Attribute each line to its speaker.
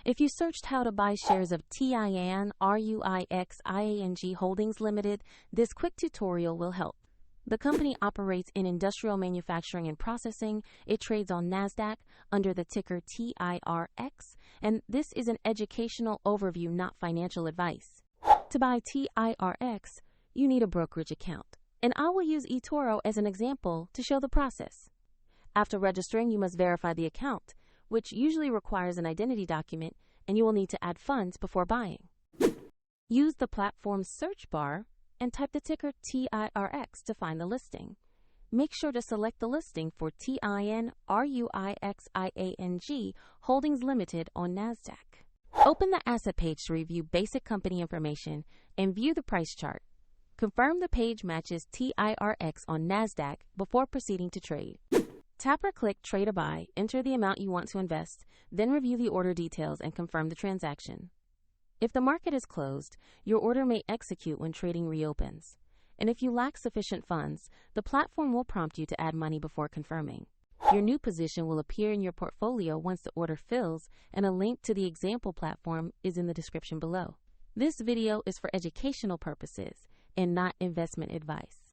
Speaker 1: If you searched how to buy shares of TIAN RUIXIANG Holdings Ltd, this quick tutorial will help. The company operates in industrial manufacturing and processing. It trades on NASDAQ under the ticker TIRX, and this is an educational overview, not financial advice. To buy TIRX, you need a brokerage account, and I will use eToro as an example to show the process. After registering, you must verify the account, which usually requires an identity document, and you will need to add funds before buying. Use the platform's search bar and type the ticker TIRX to find the listing. Make sure to select the listing for TIAN RUIXIANG Holdings Ltd on NASDAQ. Open the asset page to review basic company information and view the price chart. Confirm the page matches TIRX on NASDAQ before proceeding to trade. Tap or click Trade or Buy, enter the amount you want to invest, then review the order details and confirm the transaction. If the market is closed, your order may execute when trading reopens. And if you lack sufficient funds, the platform will prompt you to add money before confirming. Your new position will appear in your portfolio once the order fills, and a link to the example platform is in the description below. This video is for educational purposes and not investment advice.